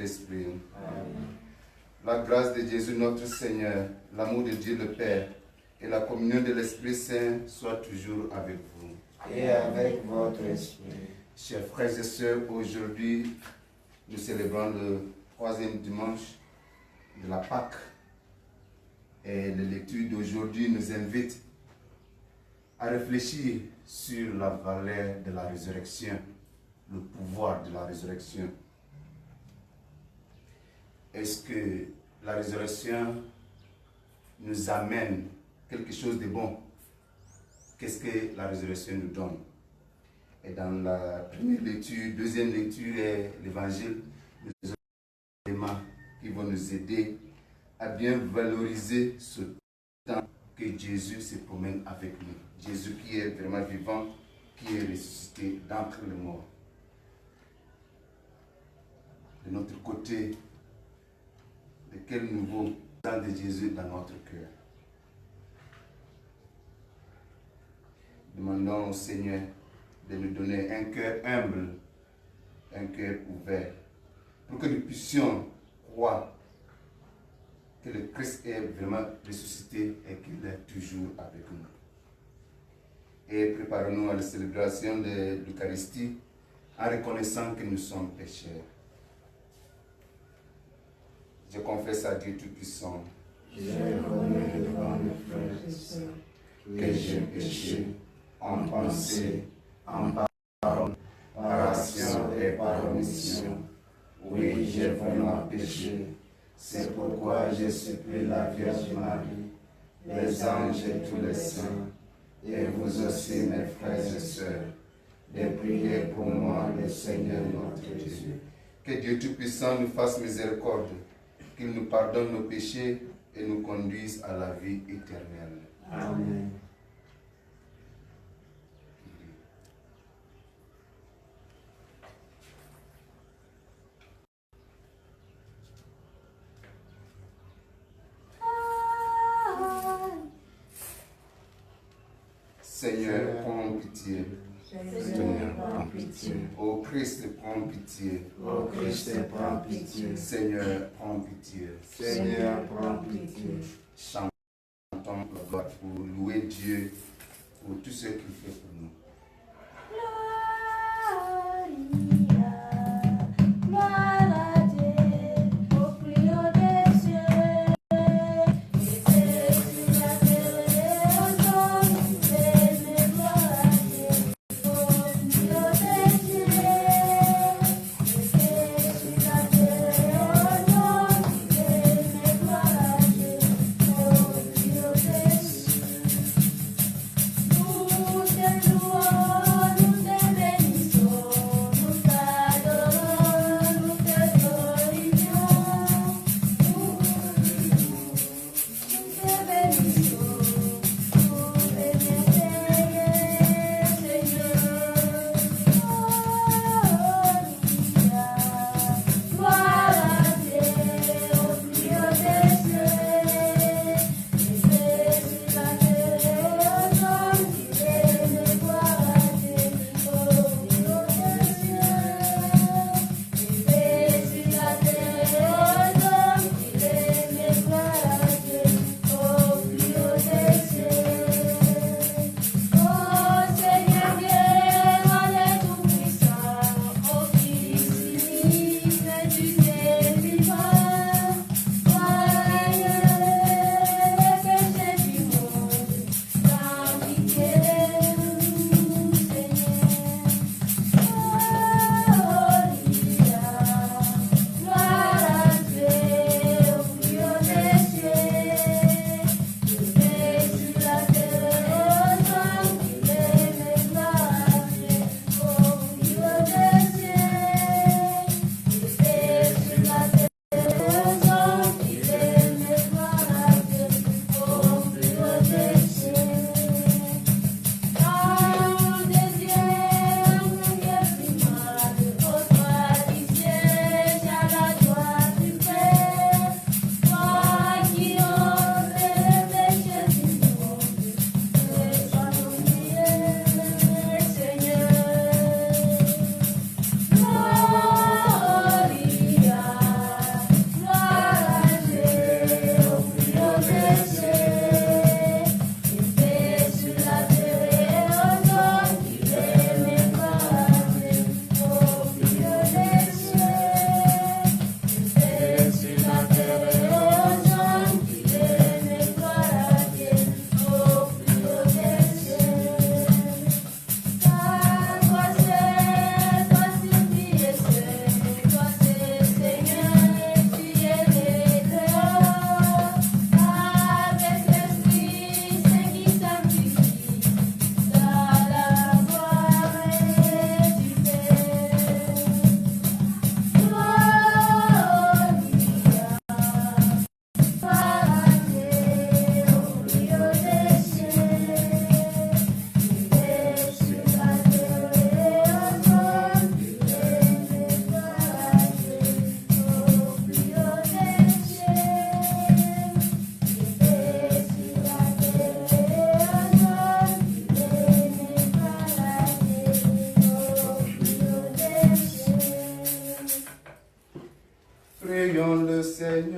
Saint-Esprit. La grâce de Jésus notre Seigneur, l'amour de Dieu le Père et la communion de l'Esprit Saint soient toujours avec vous. Et avec votre esprit. Chers frères et sœurs, aujourd'hui, nous célébrons le 3e dimanche de la Pâque. Et les lectures d'aujourd'hui nous invitent à réfléchir sur la valeur de la résurrection, le pouvoir de la résurrection. Est-ce que la résurrection nous amène quelque chose de bon? Qu'est-ce que la résurrection nous donne? Et dans la première lecture, deuxième lecture est l'évangile, nous avons des éléments qui vont nous aider à bien valoriser ce temps que Jésus se promène avec nous. Jésus qui est vraiment vivant, qui est ressuscité d'entre les morts. De notre côté, de quel nouveau temps de Jésus dans notre cœur? Demandons au Seigneur de nous donner un cœur humble, un cœur ouvert, pour que nous puissions croire que le Christ est vraiment ressuscité et qu'il est toujours avec nous. Et préparons-nous à la célébration de l'Eucharistie en reconnaissant que nous sommes pécheurs. Je confesse à Dieu Tout-Puissant. Je reconnais devant mes frères et sœurs que j'ai péché en pensée, en parole, par action et par omission. Oui, j'ai vraiment péché. C'est pourquoi je supplie la Vierge Marie, les anges et tous les saints, et vous aussi, mes frères et sœurs, de prier pour moi, le Seigneur notre Dieu. Que Dieu Tout-Puissant nous fasse miséricorde, qu'il nous pardonne nos péchés et nous conduise à la vie éternelle. Amen. Seigneur, prends pitié. Seigneur, prends pitié. Ô Christ, prends pitié. Ô Christ, prends pitié. Seigneur, prends pitié. Seigneur, prends pitié. Chantons la gloire pour louer Dieu pour tout ce qu'il fait pour nous. Nous te louons.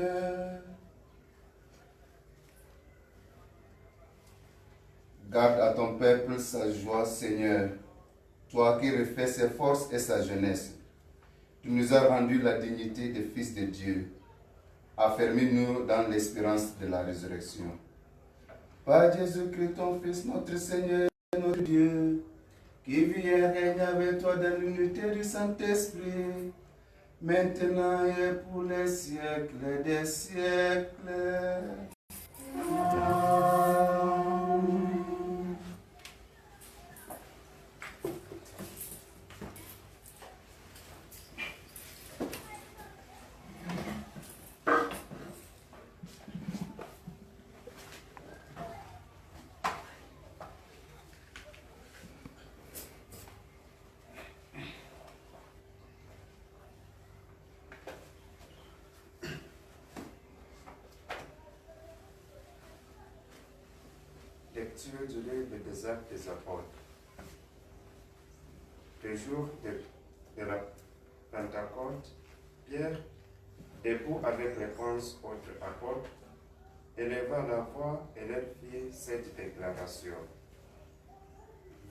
Seigneur. Garde à ton peuple sa joie, Seigneur, toi qui refais ses forces et sa jeunesse. Tu nous as rendu la dignité de fils de Dieu. Affermis-nous dans l'espérance de la résurrection. Par Jésus-Christ, ton Fils, notre Seigneur et notre Dieu, qui vit et règne avec toi dans l'unité du Saint-Esprit, maintenant et pour les siècles des siècles. Lecture du livre des Actes des Apôtres. Le jour de la Pentecôte, Pierre, debout avec les 11 autres apôtres, éleva la voix et leur fit cette déclaration.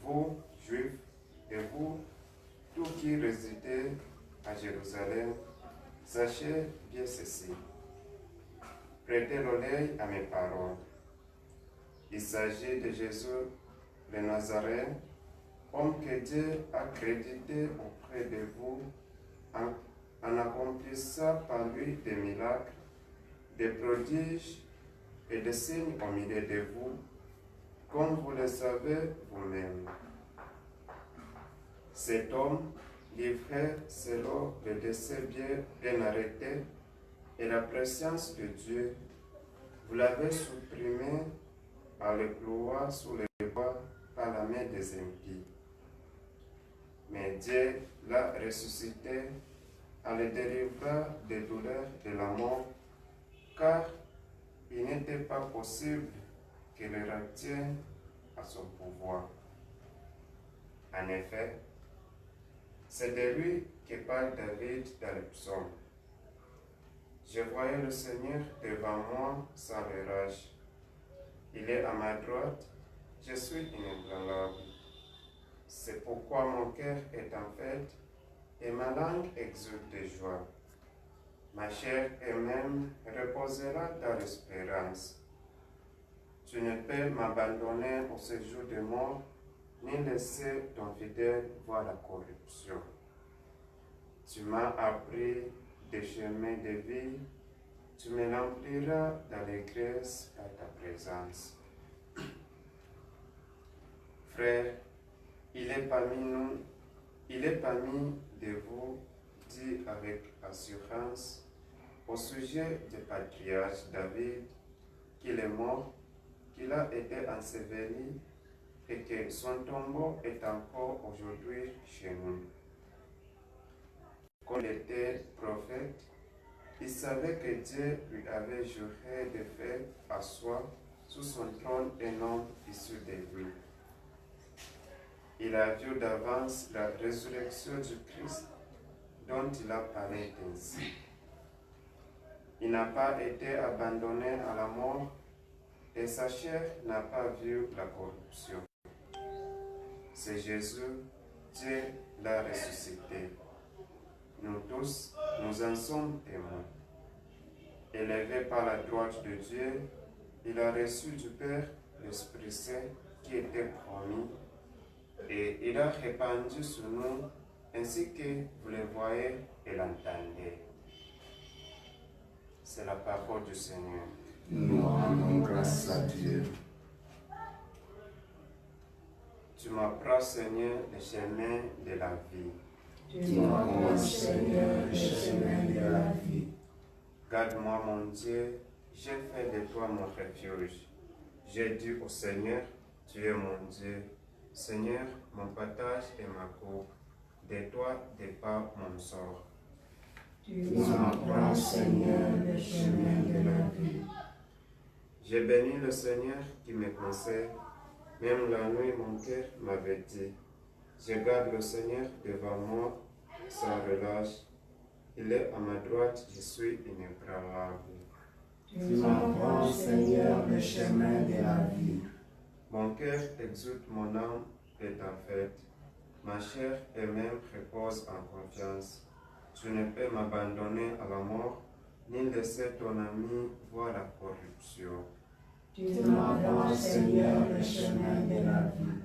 Vous, Juifs, et vous, tous qui résidez à Jérusalem, sachez bien ceci. Prêtez l'oreille à mes paroles. Il s'agit de Jésus le Nazaréen, homme que Dieu a crédité auprès de vous en accomplissant par lui des miracles, des prodiges et des signes au milieu de vous, comme vous le savez vous-même. Cet homme, livré selon le décès bien arrêté et la présence de Dieu, vous l'avez supprimé à le clouer sous les bois par la main des impies. Mais Dieu l'a ressuscité en le délivrant des douleurs de la mort, car il n'était pas possible qu'il le retienne à son pouvoir. En effet, c'est de lui que parle David dans le psaume. Je voyais le Seigneur devant moi sans le rage. Il est à ma droite, je suis inébranlable. C'est pourquoi mon cœur est en fête et ma langue exulte de joie. Ma chair elle-même reposera dans l'espérance. Tu ne peux m'abandonner au séjour de mort, ni laisser ton fidèle voir la corruption. Tu m'as appris des chemins de vie, tu me rempliras d'allégresse par ta présence. Frère, il est parmi de vous, dit avec assurance, au sujet du patriarche David, qu'il est mort, qu'il a été enseveli et que son tombeau est encore aujourd'hui chez nous. Quand il était prophète, il savait que Dieu lui avait juré de faire asseoir sous son trône un homme issu de lui. Il a vu d'avance la résurrection du Christ dont il a parlé ainsi. Il n'a pas été abandonné à la mort et sa chair n'a pas vu la corruption. C'est Jésus, Dieu l'a ressuscité. Nous tous, nous en sommes témoins. Élevé par la droite de Dieu, il a reçu du Père l'Esprit Saint qui était promis et il a répandu sur nous ainsi que vous le voyez et l'entendez. C'est la parole du Seigneur. Nous rendons grâce à Dieu. Tu m'apprends, Seigneur, le chemin de la vie. Tu m'apprends, Seigneur, le chemin de la vie. Garde-moi, mon Dieu, j'ai fait de toi mon refuge. J'ai dit au Seigneur, tu es mon Dieu. Seigneur, mon partage et ma coupe. De toi dépend mon sort. Tu m'apprends, Seigneur, le chemin de la vie. J'ai béni le Seigneur qui me conseille. Même la nuit, mon cœur m'avait dit, je garde le Seigneur devant moi sans relâche. Il est à ma droite, je suis inébranlable. Tu m'apprends, Seigneur, le chemin de la vie. Mon cœur exulte, mon âme est en fête. Ma chair et même repose en confiance. Tu ne peux m'abandonner à la mort, ni laisser ton ami voir la corruption. Tu m'apprends, Seigneur, le chemin de la vie.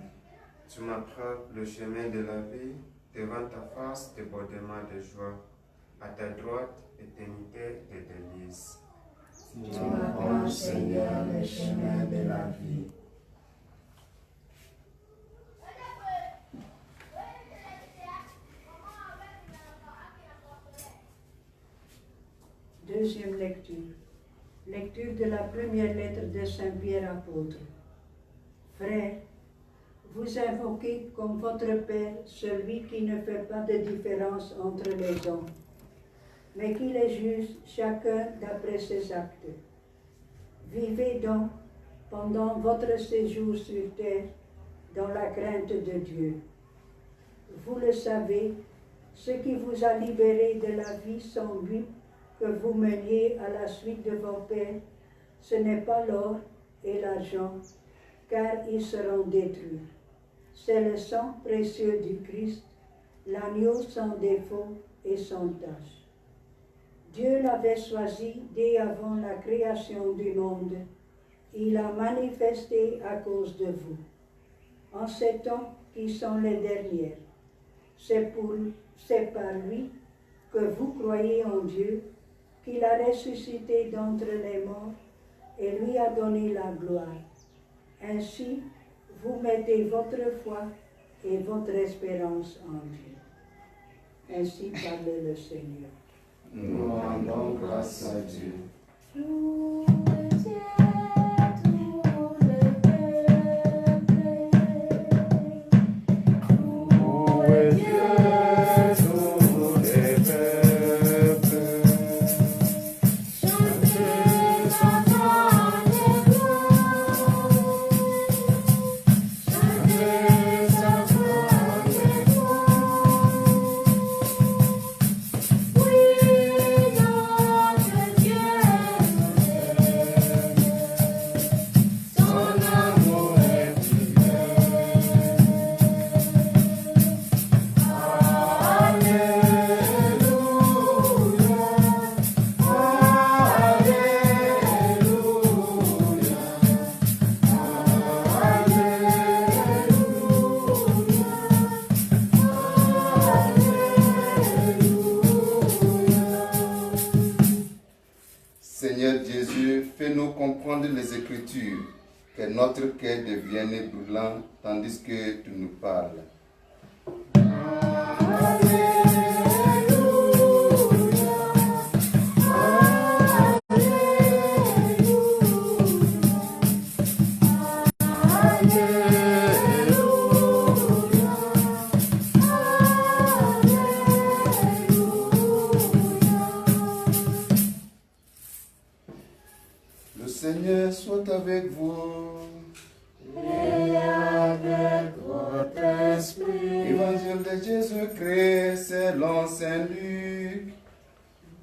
Tu m'apprends le chemin de la vie, devant ta face, débordement de joie. À ta droite, éternité de délices. Tu m'apprends, Seigneur, le chemin de la vie. Deuxième lecture. Lecture de la première lettre de Saint Pierre apôtre. Frères, vous invoquez comme votre Père celui qui ne fait pas de différence entre les hommes, mais qui les juge chacun d'après ses actes. Vivez donc pendant votre séjour sur terre dans la crainte de Dieu. Vous le savez, ce qui vous a libéré de la vie sans but que vous meniez à la suite de vos pères, ce n'est pas l'or et l'argent, car ils seront détruits. C'est le sang précieux du Christ, l'agneau sans défaut et sans tache. Dieu l'avait choisi dès avant la création du monde. Il l'a manifesté à cause de vous. En ces temps qui sont les dernières, c'est par lui que vous croyez en Dieu, qu'il a ressuscité d'entre les morts et lui a donné la gloire. Ainsi, vous mettez votre foi et votre espérance en Dieu. Ainsi parle le Seigneur. Nous rendons grâce à Dieu. Seigneur Jésus, fais-nous comprendre les Écritures, que notre cœur devienne brûlant tandis que tu nous parles. Le Seigneur soit avec vous. Et avec votre esprit. Évangile de Jésus-Christ selon Saint Luc.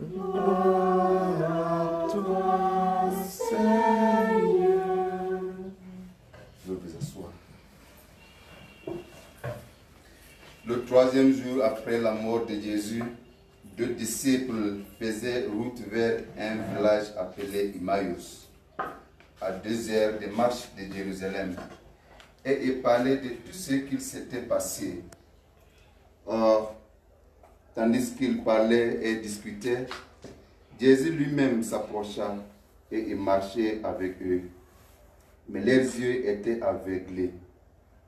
Gloire à toi, Seigneur. Je vous asseoir. Le troisième jour après la mort de Jésus, 2 disciples faisaient route vers un village appelé Emmaüs, à 2 heures de marche de Jérusalem, et ils parlaient de tout ce qu'il s'était passé. Or, tandis qu'ils parlaient et discutaient, Jésus lui-même s'approcha et il marchait avec eux. Mais leurs yeux étaient aveuglés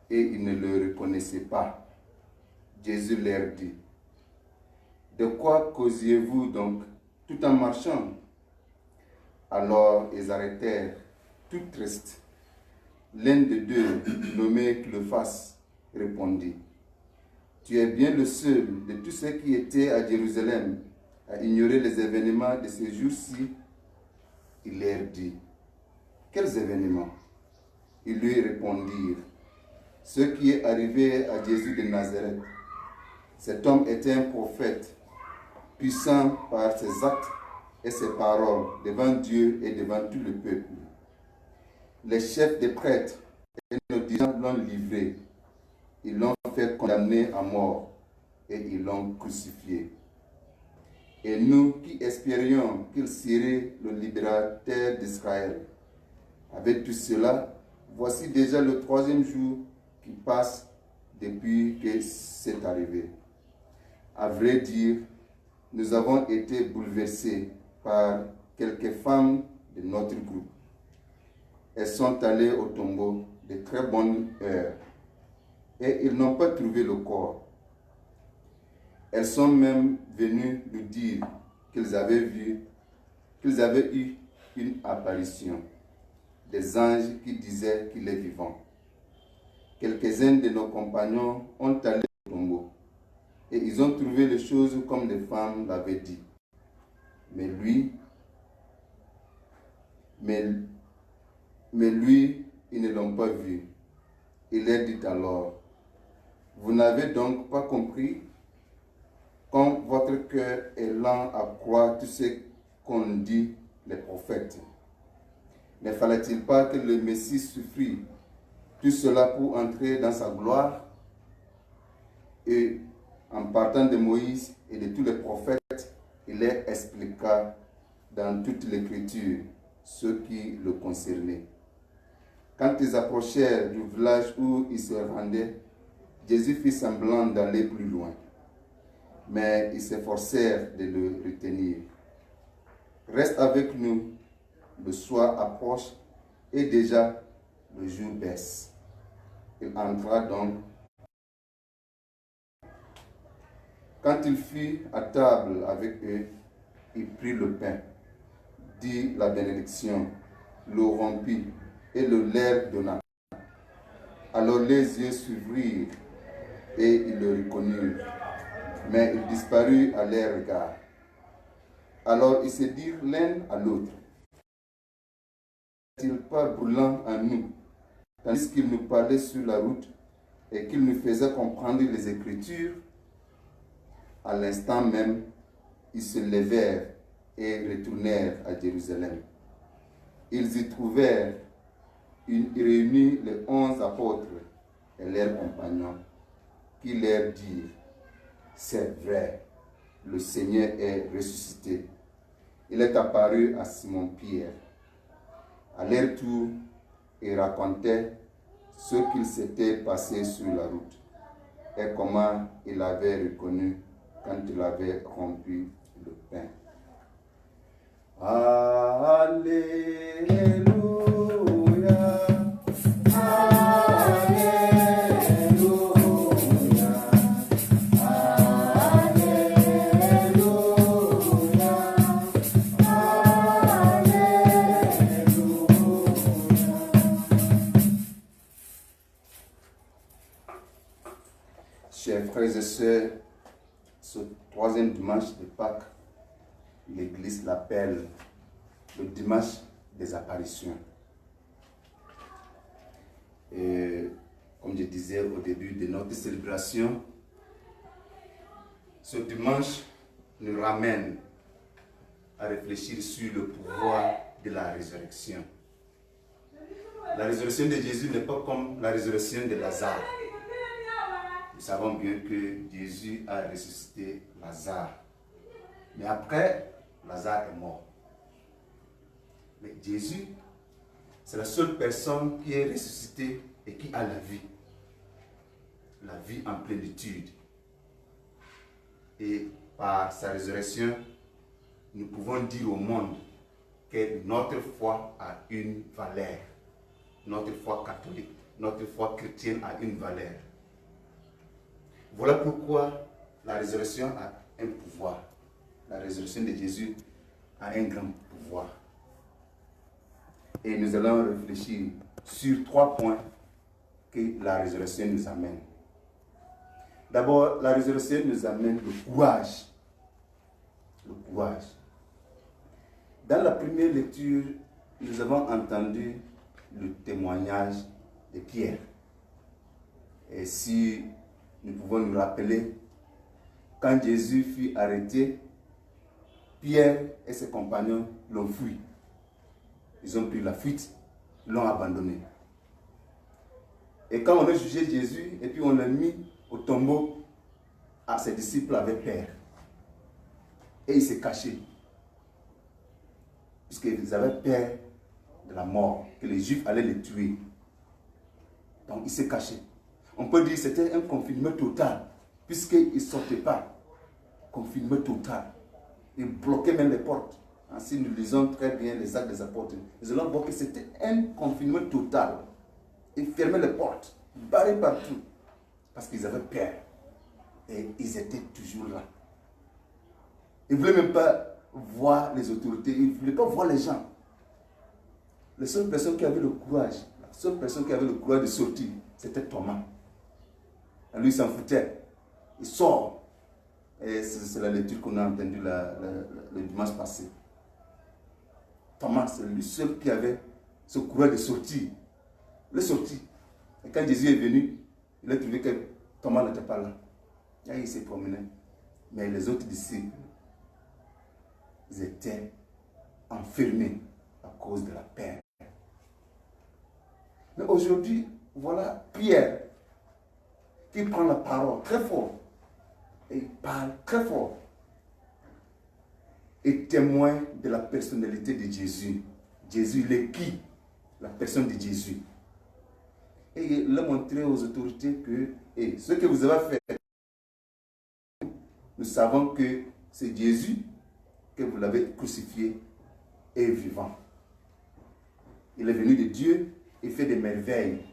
et ils ne le reconnaissaient pas. Jésus leur dit: de quoi causiez-vous donc tout en marchant? Alors ils arrêtèrent, tout tristes. L'un de deux, nommé Cléophas, répondit: tu es bien le seul de tous ceux qui étaient à Jérusalem à ignorer les événements de ces jours-ci. Il leur dit: quels événements? Ils lui répondirent: ce qui est arrivé à Jésus de Nazareth. Cet homme était un prophète, puissant par ses actes et ses paroles devant Dieu et devant tout le peuple. Les chefs des prêtres et nos dirigeants l'ont livré. Ils l'ont fait condamner à mort et ils l'ont crucifié. Et nous qui espérions qu'il serait le libérateur d'Israël, avec tout cela, voici déjà le 3e jour qui passe depuis que c'est arrivé. À vrai dire, nous avons été bouleversés par quelques femmes de notre groupe. Elles sont allées au tombeau de très bonne heure et ils n'ont pas trouvé le corps. Elles sont même venues nous dire qu'ils avaient eu une apparition, des anges qui disaient qu'il est vivant. Quelques-uns de nos compagnons ont allé au tombeau et ils ont trouvé les choses comme les femmes l'avaient dit. Mais lui, ils ne l'ont pas vu. Il leur dit alors, vous n'avez donc pas compris quand votre cœur est lent à croire tout ce qu'ont dit les prophètes. Ne fallait-il pas que le Messie souffrit tout cela pour entrer dans sa gloire? Et en partant de Moïse et de tous les prophètes, il leur expliqua dans toute l'Écriture ce qui le concernait. Quand ils approchèrent du village où ils se rendaient, Jésus fit semblant d'aller plus loin. Mais ils s'efforcèrent de le retenir. Reste avec nous, le soir approche et déjà le jour baisse. Il entra donc. Quand il fut à table avec eux, il prit le pain, dit la bénédiction, le rompit et le leur donna. Alors les yeux s'ouvrirent et ils le reconnurent, mais il disparut à leur regard. Alors ils se dirent l'un à l'autre, n'est-il pas brûlant en nous, tandis qu'il nous parlait sur la route et qu'il nous faisait comprendre les Écritures? À l'instant même, ils se levèrent et retournèrent à Jérusalem. Ils y trouvèrent réunis les 11 apôtres et leurs compagnons, qui leur dirent, c'est vrai, le Seigneur est ressuscité. Il est apparu à Simon-Pierre. À leur tour, ils racontaient ce qu'il s'était passé sur la route et comment il avait reconnu quand il avait rompu le pain. Alléluia. Chers frères et sœurs, ce 3e dimanche de Pâques, l'Église l'appelle le dimanche des apparitions. Et comme je disais au début de notre célébration, ce dimanche nous ramène à réfléchir sur le pouvoir de la résurrection. La résurrection de Jésus n'est pas comme la résurrection de Lazare. Nous savons bien que Jésus a ressuscité Lazare. Mais après, Lazare est mort. Mais Jésus, c'est la seule personne qui est ressuscitée et qui a la vie. La vie en plénitude. Et par sa résurrection, nous pouvons dire au monde que notre foi a une valeur. Notre foi catholique, notre foi chrétienne a une valeur. Voilà pourquoi la résurrection a un pouvoir. La résurrection de Jésus a un grand pouvoir. Et nous allons réfléchir sur 3 points que la résurrection nous amène. D'abord, la résurrection nous amène le courage. Le courage. Dans la première lecture, nous avons entendu le témoignage de Pierre. Et si nous pouvons nous rappeler, quand Jésus fut arrêté, Pierre et ses compagnons l'ont fui. Ils ont pris la fuite, l'ont abandonné. Et quand on a jugé Jésus et puis on l'a mis au tombeau, ses disciples avaient peur. Et il s'est caché. Puisqu'ils avaient peur de la mort, que les Juifs allaient les tuer. Donc il s'est caché. On peut dire que c'était un confinement total, puisqu'il ne sortait pas. Confinement total. Il bloquait même les portes. Si nous lisons très bien les actes des apôtres, nous allons voir que c'était un confinement total. Ils fermaient les portes, barraient partout, parce qu'ils avaient peur. Et ils étaient toujours là. Ils ne voulaient même pas voir les autorités, ils ne voulaient pas voir les gens. La seule personne qui avait le courage, de sortir, c'était Thomas. Et lui, il s'en foutait. Il sort. Et c'est la lecture qu'on a entendue le dimanche passé. Thomas, c'est le seul qui avait ce courage de sortir. Il est sorti. Et quand Jésus est venu, il a trouvé que Thomas n'était pas là. Et il s'est promené. Mais les autres disciples, ils étaient enfermés à cause de la peur. Mais aujourd'hui, voilà Pierre qui prend la parole très fort. Et il parle très fort. Et témoin de la personnalité de Jésus. Jésus, il est qui? La personne de Jésus. Et il a montré aux autorités que ce que vous avez fait, nous savons que c'est Jésus que vous l'avez crucifié et vivant. Il est venu de Dieu, il fait des merveilles,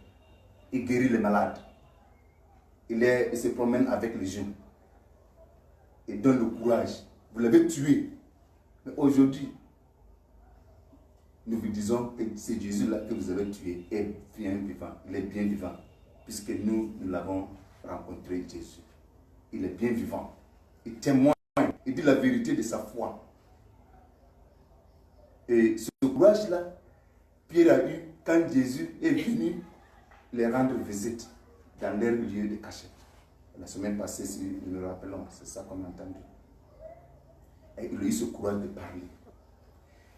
il guérit les malades. Il se promène avec les jeunes. Il donne le courage. Vous l'avez tué. Mais aujourd'hui, nous vous disons que c'est Jésus-là que vous avez tué est bien vivant. Il est bien vivant. Puisque nous l'avons rencontré, Jésus. Il est bien vivant. Il témoigne. Il dit la vérité de sa foi. Et ce courage-là, Pierre a eu quand Jésus est venu les rendre visite dans leur lieu de cachette. La semaine passée, si nous le rappelons, c'est ça qu'on a entendu. Et il a eu ce courage de parler.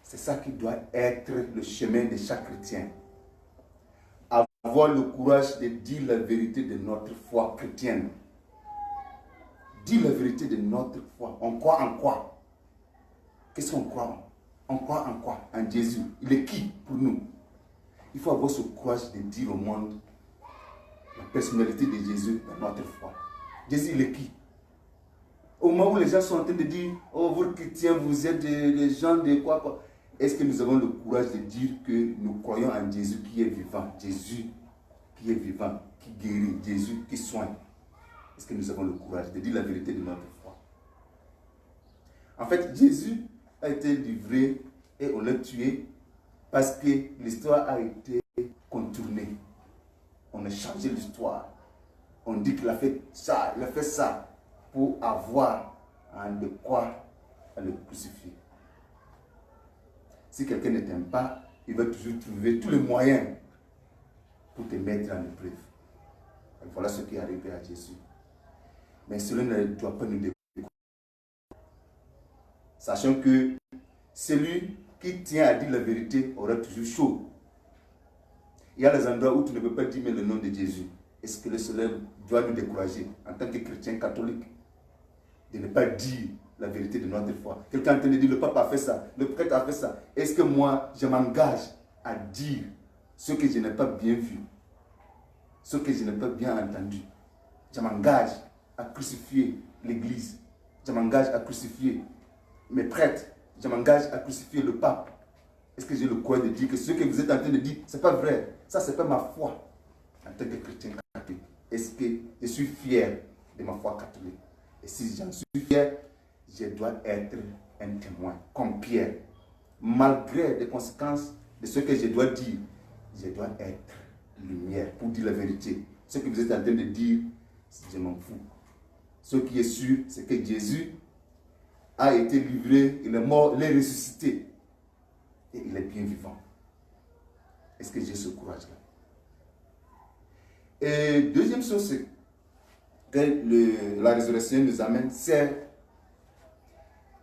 C'est ça qui doit être le chemin de chaque chrétien. Avoir le courage de dire la vérité de notre foi chrétienne. Dire la vérité de notre foi. On croit en quoi? Qu'est-ce qu'on croit? On croit en quoi? En Jésus. Il est qui pour nous? Il faut avoir ce courage de dire au monde la personnalité de Jésus dans notre foi. Jésus, il est qui? Au moment où les gens sont en train de dire, oh, vous chrétiens, vous êtes des gens de quoi? Est-ce que nous avons le courage de dire que nous croyons en Jésus qui est vivant? Jésus qui est vivant, qui guérit, Jésus qui soigne. Est-ce que nous avons le courage de dire la vérité de notre foi? En fait, Jésus a été livré et on l'a tué parce que l'histoire a été contournée. On a changé l'histoire. On dit qu'il a fait ça, pour avoir de quoi le crucifier. Si quelqu'un ne t'aime pas, il va toujours trouver tous les moyens pour te mettre en épreuve. Et voilà ce qui est arrivé à Jésus. Mais cela ne doit pas nous décourager. Sachant que celui qui tient à dire la vérité aura toujours chaud. Il y a des endroits où tu ne peux pas dire le nom de Jésus. Est-ce que cela doit nous décourager en tant que chrétien catholique de ne pas dire la vérité de notre foi? Quelqu'un est en train de dire le pape a fait ça, le prêtre a fait ça. Est-ce que moi, je m'engage à dire ce que je n'ai pas bien vu, ce que je n'ai pas bien entendu? Je m'engage à crucifier l'Église. Je m'engage à crucifier mes prêtres. Je m'engage à crucifier le pape. Est-ce que j'ai le courage de dire que ce que vous êtes en train de dire, ce n'est pas vrai? Ça, ce n'est pas ma foi en tant que chrétien catholique. Est-ce que je suis fier de ma foi catholique? Et si j'en suis fier, je dois être un témoin, comme Pierre. Malgré les conséquences de ce que je dois dire, je dois être lumière pour dire la vérité. Ce que vous êtes en train de dire, je m'en fous. Ce qui est sûr, c'est que Jésus a été livré, il est mort, il est ressuscité. Et il est bien vivant. Est-ce que j'ai ce courage-là? Et deuxième chose, c'est que la résurrection nous amène, c'est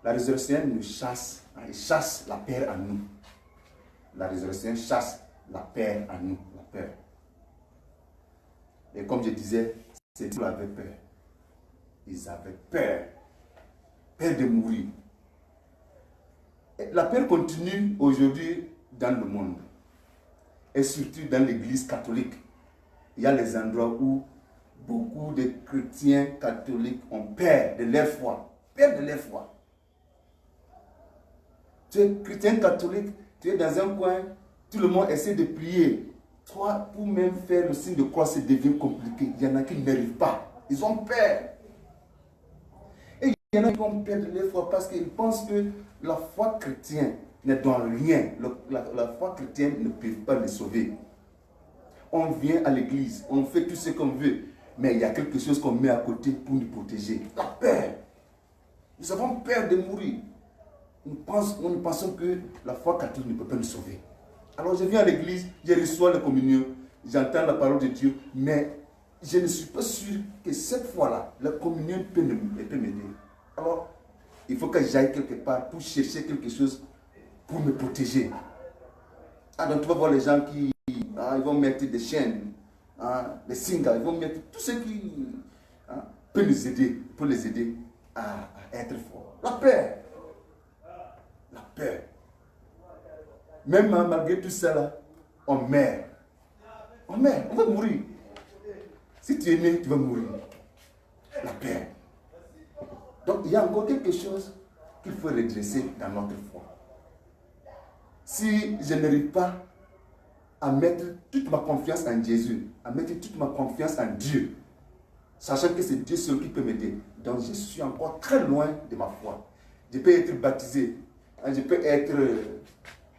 La résurrection nous chasse, il chasse la peur en nous. La résurrection chasse la peur en nous, la peur. Et comme je disais, ces disciples avaient peur. Ils avaient peur. Peur de mourir. Et la peur continue aujourd'hui dans le monde. Et surtout dans l'église catholique. Il y a les endroits où beaucoup de chrétiens catholiques ont peur de leur foi. Peur de leur foi. Tu es chrétien catholique, tu es dans un coin, tout le monde essaie de prier. Toi, pour même faire le signe de croix, ça devient compliqué. Il y en a qui n'arrivent pas. Ils ont peur. Et il y en a qui ont peur de leur foi parce qu'ils pensent que la foi chrétienne n'est dans rien. La foi chrétienne ne peut pas les sauver. On vient à l'église, on fait tout ce qu'on veut, mais il y a quelque chose qu'on met à côté pour nous protéger. La peur. Nous avons peur de mourir. Nous pensons que la foi catholique ne peut pas nous sauver. Alors je viens à l'église, je reçois la communion, j'entends la parole de Dieu, mais je ne suis pas sûr que cette fois-là, la communion peut m'aider. Alors, il faut que j'aille quelque part pour chercher quelque chose pour me protéger. Ah, donc tu vas voir les gens qui ils vont mettre des chaînes, des singles, ils vont mettre tout ce qui peut nous aider, pour les aider à être forts. La peur. La peur. Même malgré tout ça, là, on meurt. On meurt, on va mourir. Si tu es né, tu vas mourir. La peur. Donc il y a encore quelque chose qu'il faut redresser dans notre foi. Si je n'arrive pas à mettre toute ma confiance en Jésus, à mettre toute ma confiance en Dieu, sachant que c'est Dieu seul qui peut m'aider, donc je suis encore très loin de ma foi. Je peux être baptisé, je peux être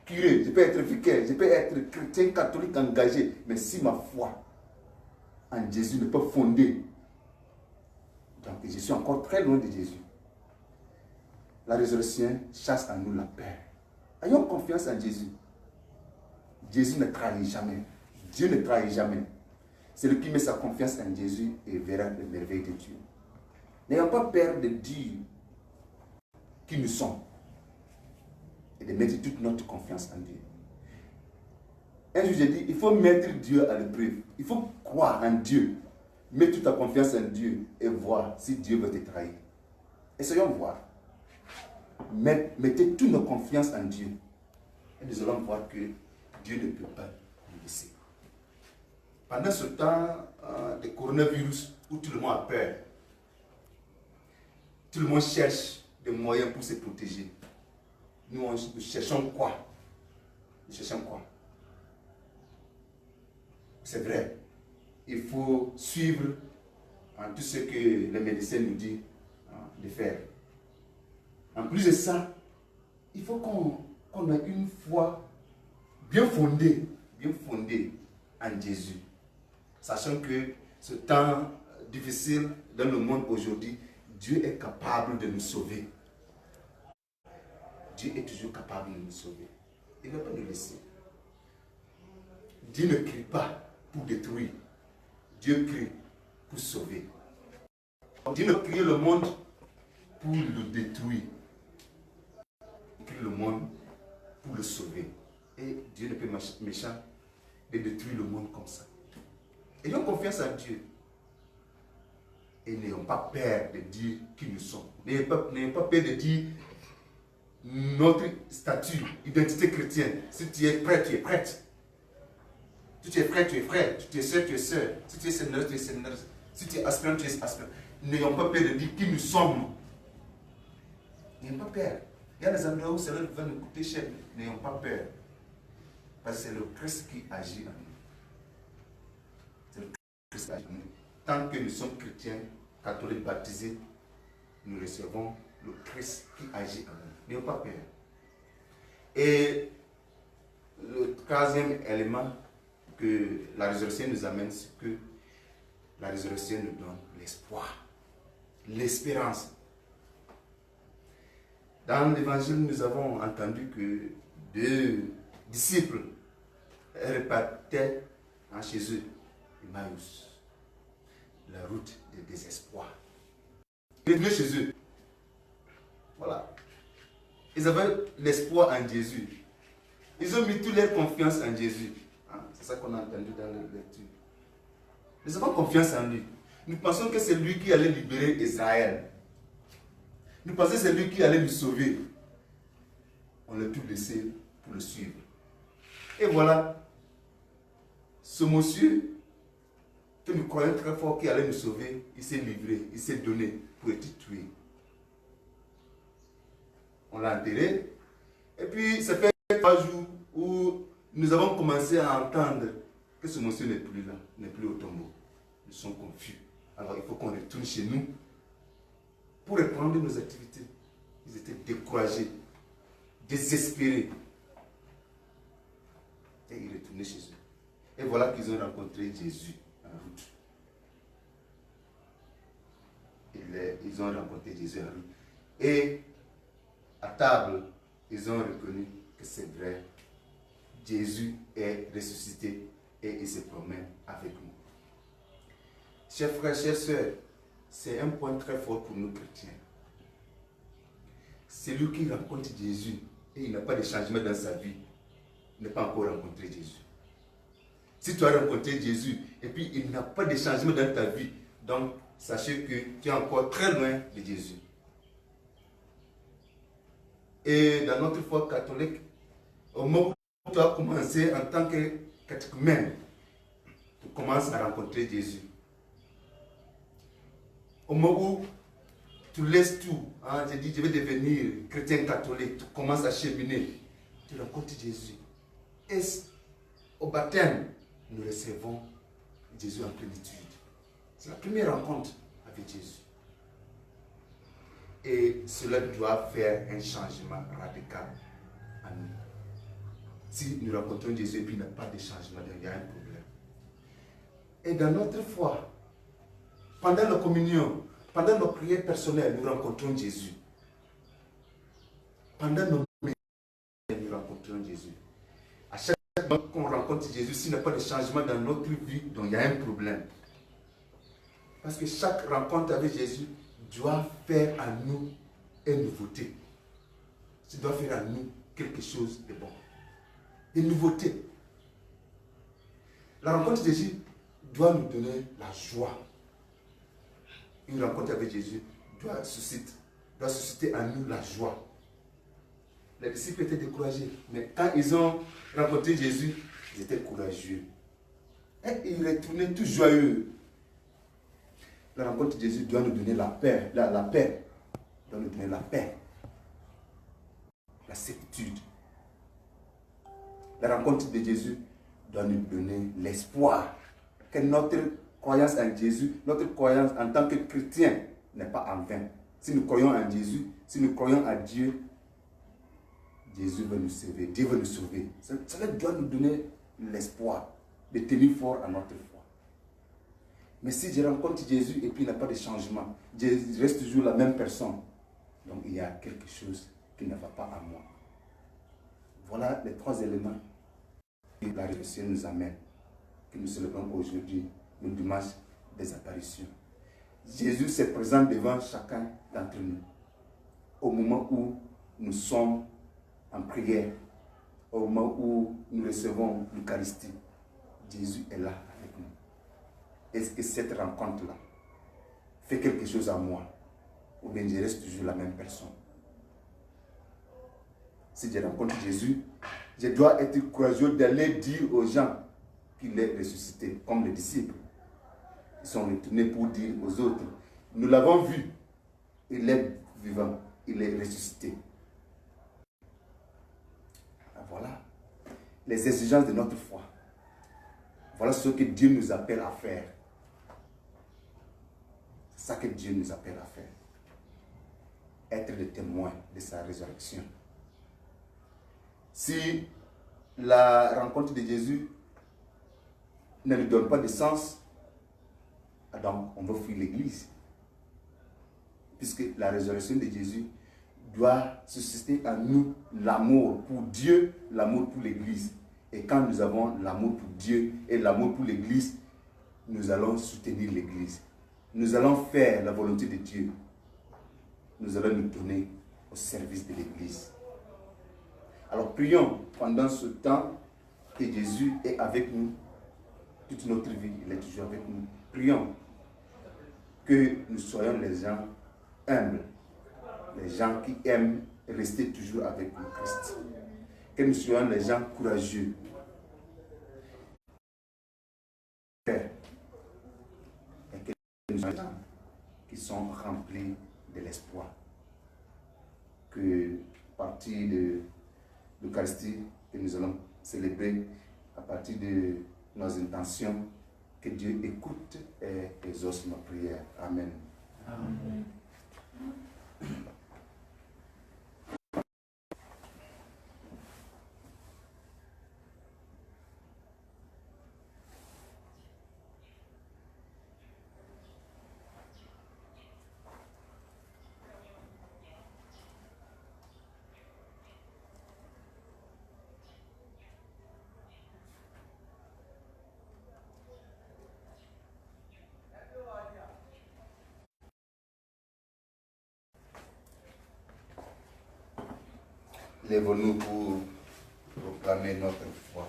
curé, je peux être vicaire, je peux être chrétien catholique engagé, mais si ma foi en Jésus n'est pas fondée, donc je suis encore très loin de Jésus. La résurrection chasse en nous la peur. Ayons confiance en Jésus. Jésus ne trahit jamais. Dieu ne trahit jamais. Celui qui met sa confiance en Jésus et verra les merveilles de Dieu. N'ayons pas peur de dire qui nous sommes et de mettre toute notre confiance en Dieu. Un jour, j'ai dit, il faut mettre Dieu à l'épreuve. Il faut croire en Dieu. Mets toute ta confiance en Dieu et voir si Dieu va te trahir. Essayons de voir. Mettez toute nos confiance en Dieu. Et nous allons voir que Dieu ne peut pas nous laisser. Pendant ce temps de coronavirus où tout le monde a peur, tout le monde cherche des moyens pour se protéger. Nous cherchons quoi? Nous cherchons quoi? C'est vrai. Il faut suivre tout ce que les médecins nous disent de faire. En plus de ça, il faut qu'on ait une foi bien fondée en Jésus. Sachant que ce temps difficile dans le monde aujourd'hui, Dieu est capable de nous sauver. Dieu est toujours capable de nous sauver. Il ne va pas nous laisser. Dieu ne crie pas pour détruire. Dieu crie pour sauver. Dieu ne crie le monde pour le détruire. Il crie le monde pour le sauver. Et Dieu n'est pas méchant de détruire le monde comme ça. Ayons confiance en Dieu. Et n'ayons pas peur de dire qui nous sommes. N'ayons pas peur de dire notre statut, identité chrétienne. Si tu es prêt, tu es prête. Si tu es frère, tu es frère. Si tu es soeur, tu es soeur. Si tu es seigneur, tu es seigneur. Si tu es aspirant, tu es aspirant. N'ayons pas peur de dire qui nous sommes. N'ayons pas peur. Il y a des endroits où cela va nous coûter cher. N'ayons pas peur. Parce que c'est le Christ qui agit en nous. C'est le Christ qui agit en nous. Tant que nous sommes chrétiens, catholiques, baptisés, nous recevons le Christ qui agit en nous. N'ayons pas peur. Et le troisième élément que la résurrection nous amène, c'est que la résurrection nous donne l'espoir, l'espérance. Dans l'évangile, nous avons entendu que 2 disciples repartaient chez eux, Emmaüs, la route du désespoir. Ils venaient chez eux. Voilà. Ils avaient l'espoir en Jésus. Ils ont mis toute leur confiance en Jésus. C'est ça qu'on a entendu dans les lectures. Nous avons confiance en lui. Nous pensons que c'est lui qui allait libérer Israël. Nous pensons que c'est lui qui allait nous sauver. On l'a tout laissé pour le suivre. Et voilà, ce monsieur que nous croyons très fort qui allait nous sauver, il s'est livré, il s'est donné pour être tué. On l'a enterré. Et puis, ça fait 3 jours où nous avons commencé à entendre que ce monsieur n'est plus là, n'est plus au tombeau. Nous sommes confus. Alors, il faut qu'on retourne chez nous pour reprendre nos activités. Ils étaient découragés, désespérés. Et ils retournaient chez eux. Et voilà qu'ils ont rencontré Jésus en route. Ils ont rencontré Jésus en route. Et à table, ils ont reconnu que c'est vrai. Jésus est ressuscité et il se promène avec nous. Chers frères, chères sœurs, c'est un point très fort pour nous chrétiens. Celui qui rencontre Jésus et il n'a pas de changement dans sa vie, n'a pas encore rencontré Jésus. Si tu as rencontré Jésus et puis il n'a pas de changement dans ta vie, donc sachez que tu es encore très loin de Jésus. Et dans notre foi catholique, au moment où tu as commencé en tant que catéchumène, tu commences à rencontrer Jésus. Au moment où tu laisses tout, tu dis je vais devenir chrétien catholique, tu commences à cheminer, tu rencontres Jésus. Et au baptême, nous recevons Jésus en plénitude. C'est la première rencontre avec Jésus. Et cela doit faire un changement radical en nous. Si nous rencontrons Jésus et puis il n'y a pas de changement, il y a un problème. Et dans notre foi, pendant la communion, pendant nos prières personnelles, nous rencontrons Jésus. Pendant nos prières, nous rencontrons Jésus. À chaque fois qu'on rencontre Jésus, s'il n'y a pas de changement dans notre vie, donc il y a un problème. Parce que chaque rencontre avec Jésus doit faire à nous une nouveauté. Ça doit faire à nous quelque chose de bon. Une nouveauté. La rencontre de Jésus doit nous donner la joie. Une rencontre avec Jésus doit susciter en nous la joie. Les disciples étaient découragés, mais quand ils ont rencontré Jésus, ils étaient courageux. Et ils retournaient tout joyeux. La rencontre de Jésus doit nous donner la paix. La paix doit nous donner la paix. La certitude. La rencontre de Jésus doit nous donner l'espoir que notre croyance en Jésus, notre croyance en tant que chrétien n'est pas en vain. Si nous croyons en Jésus, si nous croyons à Dieu, Jésus va nous sauver, Dieu va nous sauver. Cela doit nous donner l'espoir de tenir fort à notre foi. Mais si je rencontre Jésus et puis il n'y a pas de changement, je reste toujours la même personne, donc il y a quelque chose qui ne va pas à moi. Voilà les 3 éléments que la résurrection nous amène, que nous célébrons aujourd'hui, le dimanche des apparitions. Jésus se présente devant chacun d'entre nous. Au moment où nous sommes en prière, au moment où nous recevons l'Eucharistie, Jésus est là avec nous. Est-ce que cette rencontre-là fait quelque chose à moi? Ou bien je reste toujours la même personne? Si je rencontre Jésus, je dois être courageux d'aller dire aux gens qu'il est ressuscité, comme les disciples. Ils sont retournés pour dire aux autres, nous l'avons vu, il est vivant, il est ressuscité. Voilà les exigences de notre foi. Voilà ce que Dieu nous appelle à faire. C'est ça que Dieu nous appelle à faire. Être des témoins de sa résurrection. Si la rencontre de Jésus ne lui donne pas de sens, donc on va fuir l'église. Puisque la résurrection de Jésus doit susciter en nous l'amour pour Dieu, l'amour pour l'église. Et quand nous avons l'amour pour Dieu et l'amour pour l'église, nous allons soutenir l'église. Nous allons faire la volonté de Dieu. Nous allons nous donner au service de l'église. Alors prions pendant ce temps que Jésus est avec nous. Toute notre vie, il est toujours avec nous. Prions que nous soyons les gens humbles, les gens qui aiment rester toujours avec le Christ. Que nous soyons les gens courageux. Et que nous soyons les gens qui sont remplis de l'espoir. Que à partir de l'Eucharistie que nous allons célébrer, à partir de nos intentions, que Dieu écoute et exauce nos prières. Amen. Amen. Lève-nous pour proclamer notre foi.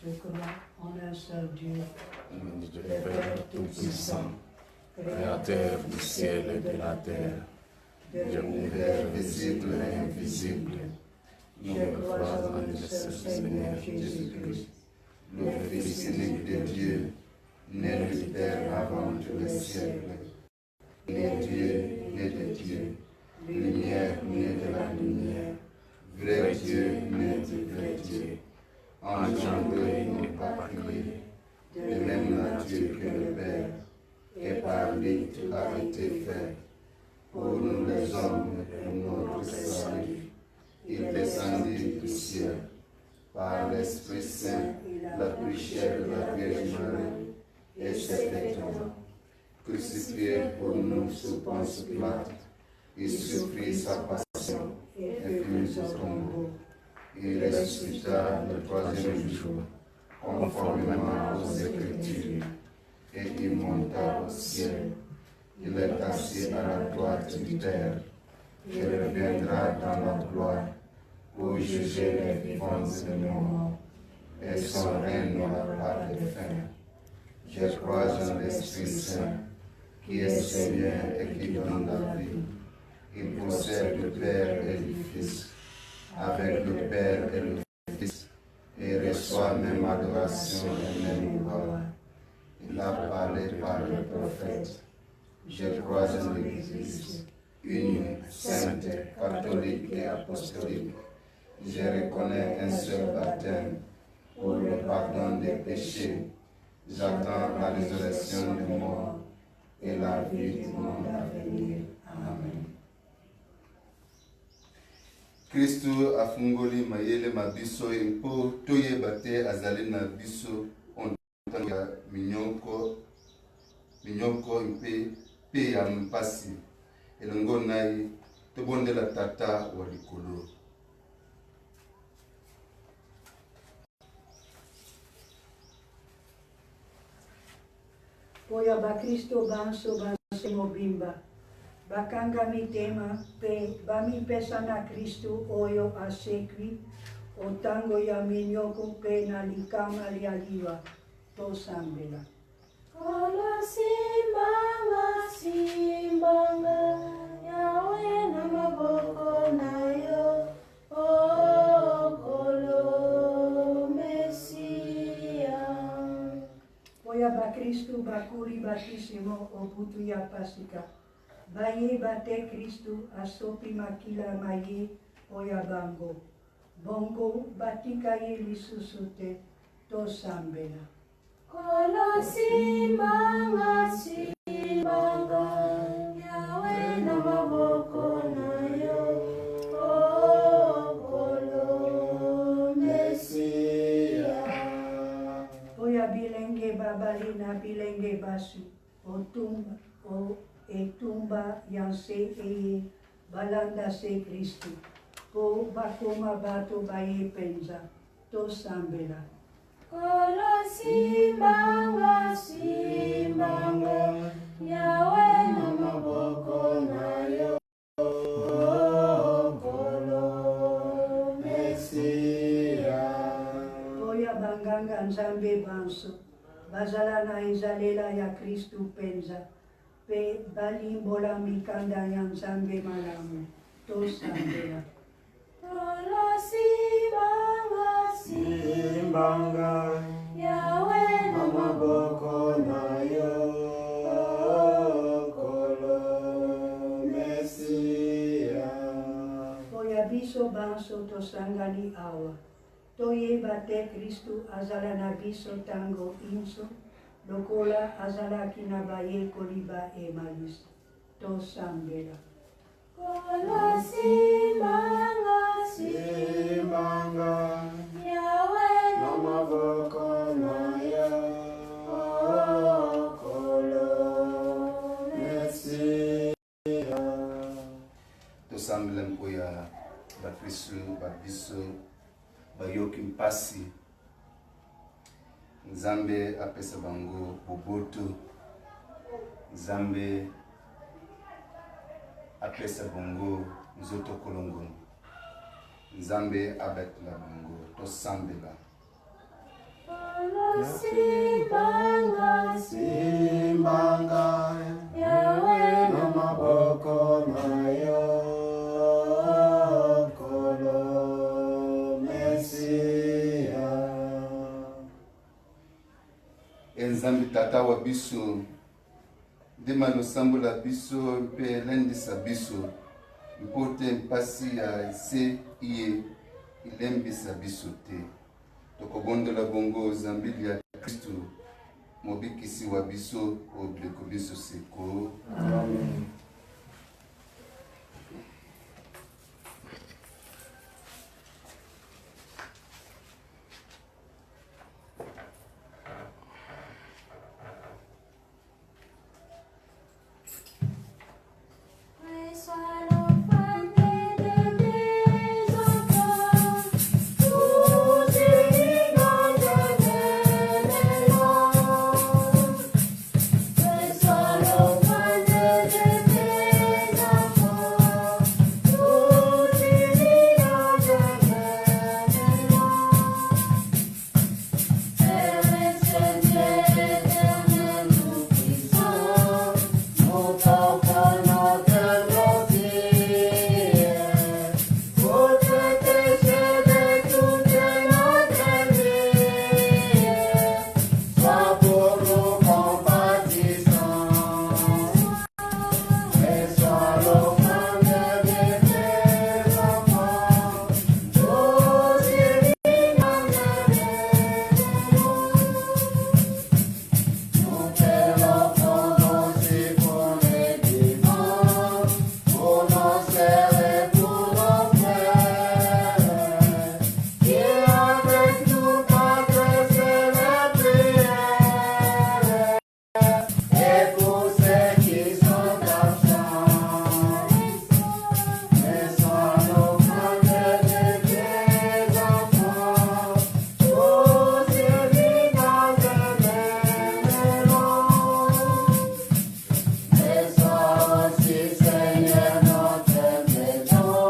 Je crois en un seul Dieu, Dieu le Père Tout-Puissant, Créateur du ciel et de la terre, de l'univers visible et invisible. Nous croyons en le seul Seigneur Jésus-Christ, le Fils unique de Dieu, né du Père avant tous les siècles. Il est Dieu, né de Dieu, lumière née de la lumière, vrai Dieu, né du vrai Dieu, engendré, non pas créé, de même nature que le Père, et par lui tout a été fait. Pour nous les hommes, pour notre salut, il descendit du ciel. Par l'Esprit Saint, la plus chère de la Vierge Marie, et s'est fait homme. Crucifié pour nous sous Ponce Pilate, il souffrit sa passion et fut mis au tombeau. Il ressuscita le troisième jour, conformément aux Écritures, et il monta au ciel. Il est assis à la droite du Père. Il reviendra dans la gloire pour juger les vivants et les morts, et son règne n'aura pas de fin. Je crois en l'Esprit Saint, qui est Seigneur et qui donne la vie. Il possède le Père et le Fils, avec le Père et le Fils, et reçoit même adoration et même gloire. Il a parlé par le prophète. Je crois en l'Église, unie, sainte, catholique et apostolique. Je reconnais un seul baptême pour le pardon des péchés. J'attends la résurrection des morts et la vie du monde à venir. Amen. Kristo afungoli mayele mabiso impo toyeba te azali na biso ontanga minyoko mpe ya mpasi elongo nai tobondela tata wa likolo. Poya ba Kristo banso banse mobimba. Bakanga mitema pe bami pesa na Kristo oyo asekwi o tango ya minyoko pe na likama lialiwa to sambela. Kola simbanga, Yawe na maboko nayo, o kolo Mesia. Poya ba Kristo bakuri batisimo o putu ya pasika. Baye bate Kristo asopi makila maye oya bango. Bongo batika ye lisusute to sambela. Kola simbanga, Yawe na maboko nayo, o kolo Mesia. Oya bilenge babali na bilenge basu, o tumba yanse eye balanda se Kristo. Po bakoma bato baye penza, to sambela. Kolo simbanga, simbanga, yawe na maboko nayo. Kolo Mesia. Oya banganga nzambe banso, bazala na ezalela ya Kristu penza, pe balimbola mikanda ya nzambe malamu, tosambela. Kolo simbanga, Simbanga, yawe na maboko nayo. Kolo Mesia. Oya biso banso tosangani awa, toyeba te Kristu azala na biso tango inso, lokola azalaki na baye koliba Emaus, tosambela. Kolo simbanga, Simbanga, yawe na maboko nayo. Kolo Mesia. Tosambela mpoya bakristu babiso bayoki mpasi nzambe apesa bango boboto nzambe apesa bango nzoto kolongono nzambe abetela bango tosambela. Kolo simbanga, Simbanga, yawe na maboko nayo. Kolo Mesia. Nzambe tata wa biso ndima losambola biso mpe elendisa biso mpo te mpasi ya se iye ilembisa biso te. Tokobondola bongo zambili ya Kristu mobikisi wa biso obileko biso seko. Amen. sois l'enfant des enfants, tous unis dans un même élan. Sois l'enfant des enfants, tous unis dans un même élan. Père Seigneur éternel, nous puissons, nous portons nos cœurs entiers pour te pécher de toute notre vie. Sois pour nous compatissant, et sois l'offrande des enfants, tous unis dans un même Nous te l'offrons aussi pour les vivants, pour nos sœurs et pour nos frères, qui avec nous t'adressent la prière, et pour ceux qui sont absents, et sois l'offrande des enfants, tous unis dans un même élan. Et sois aussi, Seigneur, notre maison,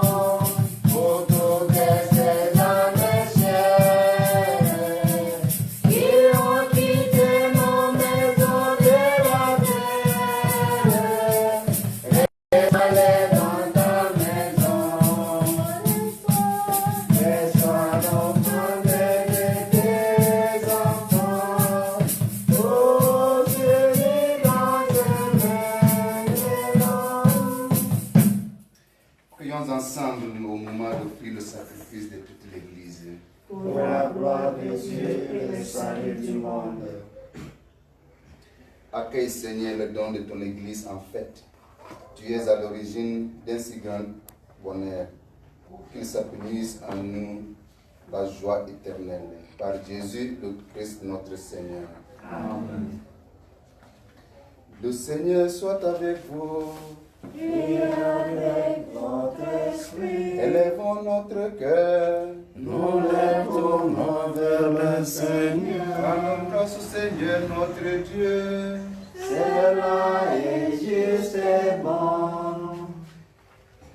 pour toutes ces âmes chères, qui ont quitté nos maisons de la terre, et allées dans ta maison. Et sois l'offrande des enfants, tous unis dans un même élan. Prions ensemble au moment d'offrir le sacrifice de toute l'Église. Pour la gloire de Dieu et le salut du monde. Accueille, Seigneur, le don de ton Église en fête. Tu es à l'origine d'un si grand bonheur. Qu'il s'appuyisse en nous la joie éternelle. Par Jésus, le Christ, notre Seigneur. Amen. Le Seigneur soit avec vous. et avec votre esprit. Élevons notre cœur. Nous les tournons vers le Seigneur. Rendons grâce au Seigneur notre Dieu. Cela est juste et bon.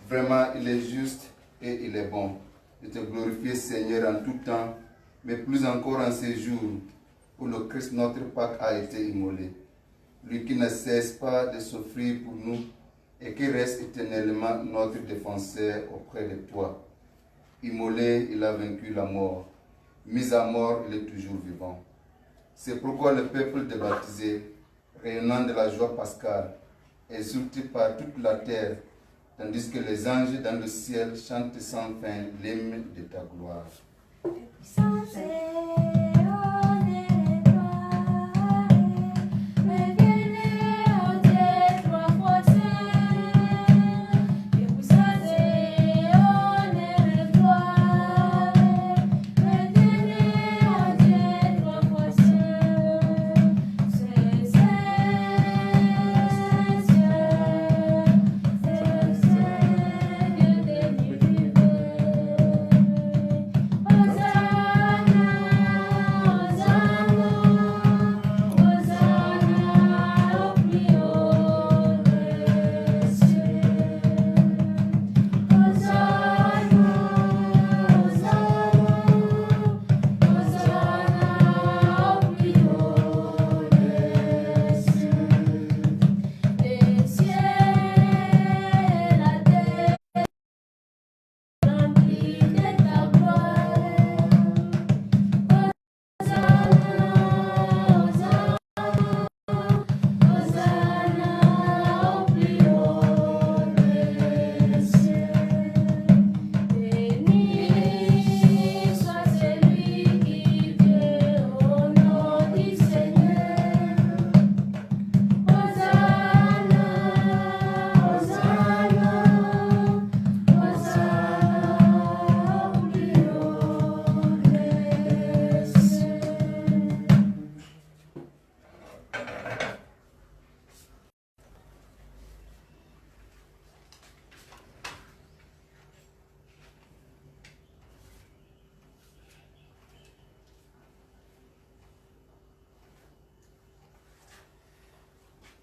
Vraiment, il est juste et il est bon de te glorifier, Seigneur, en tout temps, mais plus encore en ces jours où le Christ, notre Pâque, a été immolé. Lui qui ne cesse pas de souffrir pour nous et qui reste éternellement notre défenseur auprès de toi. Immolé, il a vaincu la mort. Mis à mort, il est toujours vivant. C'est pourquoi le peuple des baptisés, rayonnant de la joie pascale, exulté par toute la terre, tandis que les anges dans le ciel chantent sans fin l'hymne de ta gloire.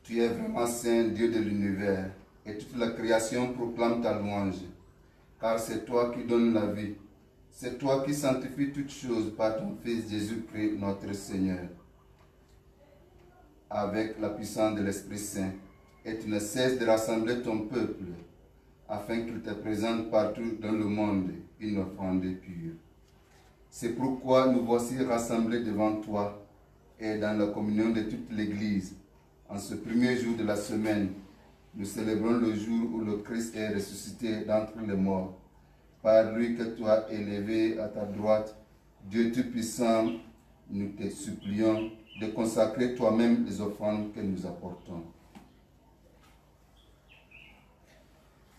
Tu es vraiment saint, Dieu de l'univers, et toute la création proclame ta louange. Car c'est toi qui donnes la vie. C'est toi qui sanctifies toutes choses par ton Fils Jésus-Christ, notre Seigneur, avec la puissance de l'Esprit Saint. Et tu ne cesses de rassembler ton peuple, afin qu'il te présente partout dans le monde une offrande pure. C'est pourquoi nous voici rassemblés devant toi et dans la communion de toute l'Église. En ce premier jour de la semaine, nous célébrons le jour où le Christ est ressuscité d'entre les morts. Par lui que tu as élevé à ta droite, Dieu Tout-Puissant, nous te supplions de consacrer toi-même les offrandes que nous apportons.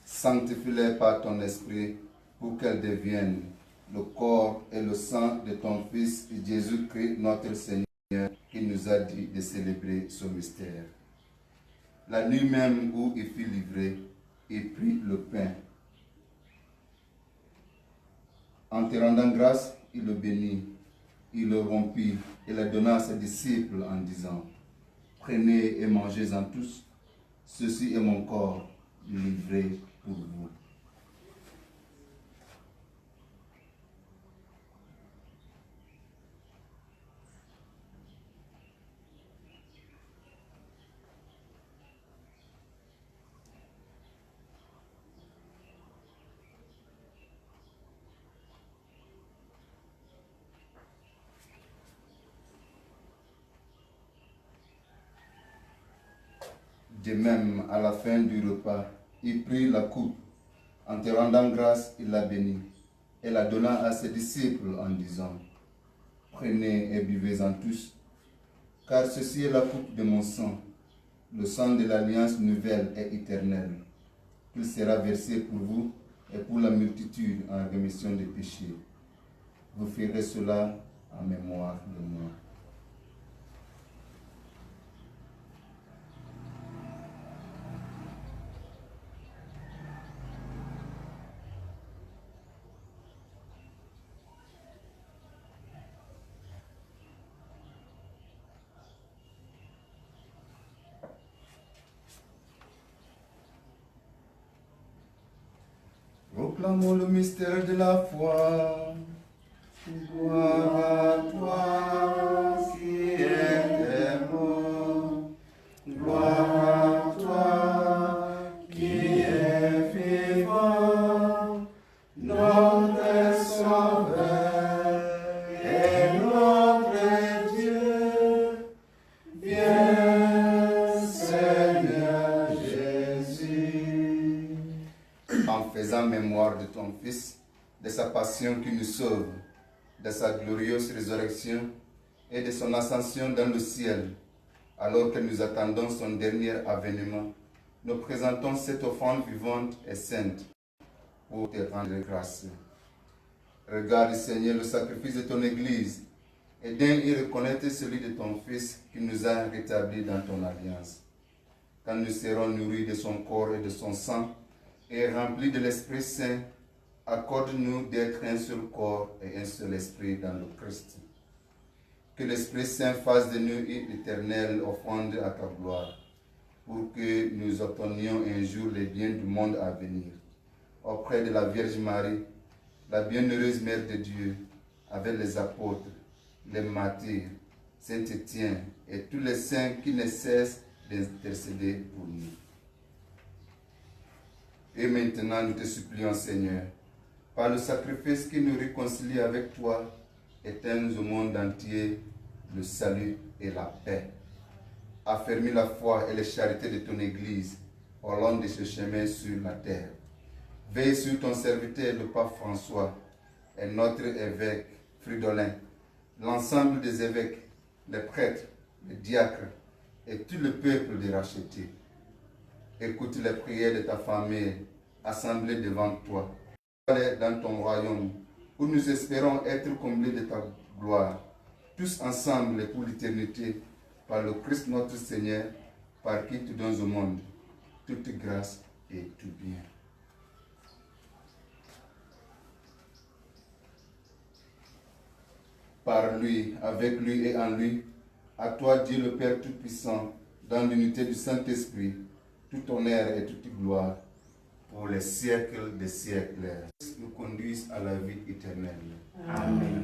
Sanctifie-les par ton esprit pour qu'elles deviennent le corps et le sang de ton Fils Jésus-Christ, notre Seigneur, qui nous a dit de célébrer ce mystère. La nuit même où il fut livré, il prit le pain. En te rendant grâce, il le bénit, il le rompit et le donna à ses disciples en disant: Prenez et mangez-en tous, ceci est mon corps livré pour vous. De même, à la fin du repas, il prit la coupe. En te rendant grâce, il la bénit et la donna à ses disciples en disant: Prenez et buvez-en tous, car ceci est la coupe de mon sang, le sang de l'alliance nouvelle et éternelle. Il sera versé pour vous et pour la multitude en rémission des péchés. Vous ferez cela en mémoire de moi. Proclamons le mystère de la foi. Gloire à toi qui es mort. Gloire à toi qui es vivant. Notre Sauveur et notre Dieu. Viens, Seigneur Jésus. En faisant mémoire de ton Fils, de sa passion qui nous sauve, de sa glorieuse résurrection et de son ascension dans le ciel, alors que nous attendons son dernier avènement, nous présentons cette offrande vivante et sainte pour te rendre grâce. Regarde, Seigneur, le sacrifice de ton Église et daignes y reconnaître celui de ton Fils qui nous a rétablis dans ton alliance. Quand nous serons nourris de son corps et de son sang et remplis de l'Esprit Saint, accorde-nous d'être un seul corps et un seul esprit dans le Christ. Que l'Esprit Saint fasse de nous une éternelle offrande à ta gloire, pour que nous obtenions un jour les biens du monde à venir, auprès de la Vierge Marie, la bienheureuse Mère de Dieu, avec les apôtres, les martyrs, Saint Étienne et tous les saints qui ne cessent d'intercéder pour nous. Et maintenant, nous te supplions, Seigneur, par le sacrifice qui nous réconcilie avec toi, éteins au monde entier le salut et la paix. Affermis la foi et les charités de ton Église au long de ce chemin sur la terre. Veille sur ton serviteur, le pape François, et notre évêque Fridolin, l'ensemble des évêques, les prêtres, les diacres et tout le peuple de racheté. Écoute les prières de ta famille assemblée devant toi. Allez dans ton royaume, où nous espérons être comblés de ta gloire, tous ensemble et pour l'éternité, par le Christ notre Seigneur, par qui tu donnes au monde toute grâce et tout bien. Par lui, avec lui et en lui, à toi Dieu le Père Tout-Puissant, dans l'unité du Saint-Esprit, tout honneur et toute gloire, pour les siècles des siècles, nous conduisent à la vie éternelle. Amen.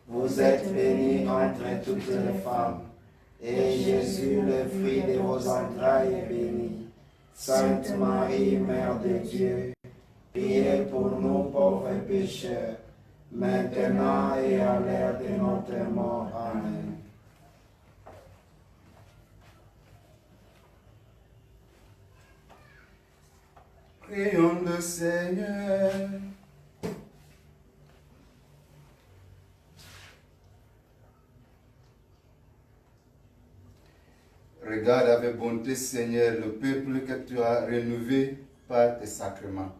Vous êtes bénie entre toutes les femmes, et Jésus, le fruit de vos entrailles, est béni. Sainte Marie, Mère de Dieu, priez pour nous pauvres pécheurs, maintenant et à l'heure de notre mort. Amen. Prions le Seigneur. Regarde avec bonté, Seigneur, le peuple que tu as rénové par tes sacrements.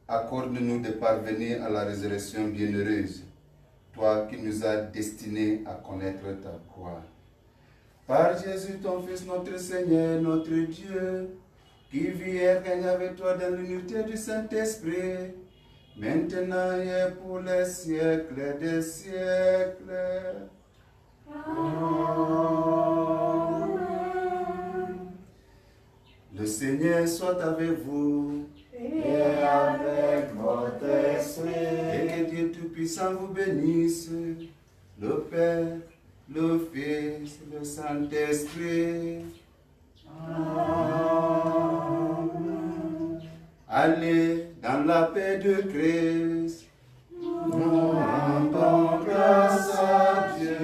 Accorde-nous de parvenir à la résurrection bienheureuse, toi qui nous as destinés à connaître ta gloire. Par Jésus, ton Fils, notre Seigneur, notre Dieu, qui vit et règne avec toi dans l'unité du Saint-Esprit, maintenant et pour les siècles des siècles. Le Seigneur soit avec vous Et avec votre et esprit, que Dieu Tout-Puissant vous bénisse, le Père, le Fils, le Saint-Esprit. Allez dans la paix de Christ. nous rendons grâce à Dieu.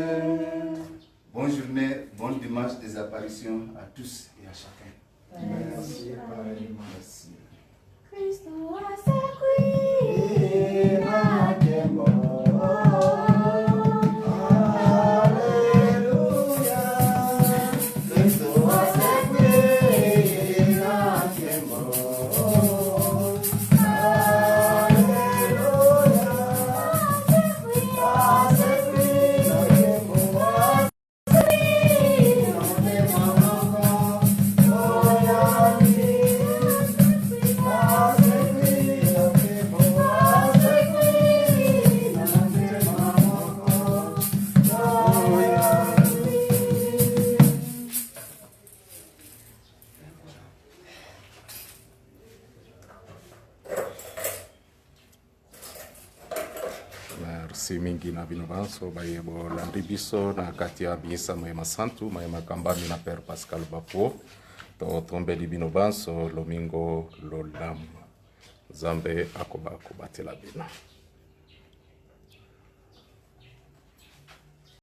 Bonne journée, bon dimanche des apparitions à tous et à chacun. Merci, pareillement. Merci. Cristo hace qui Merci mingi na bino banso bayebo landi biso na kati ya bisa mayema santu mayema kambami na Père Pascal Bapo to tombeli bino banso lomingo lolamu Zambe akoba kobatela bino.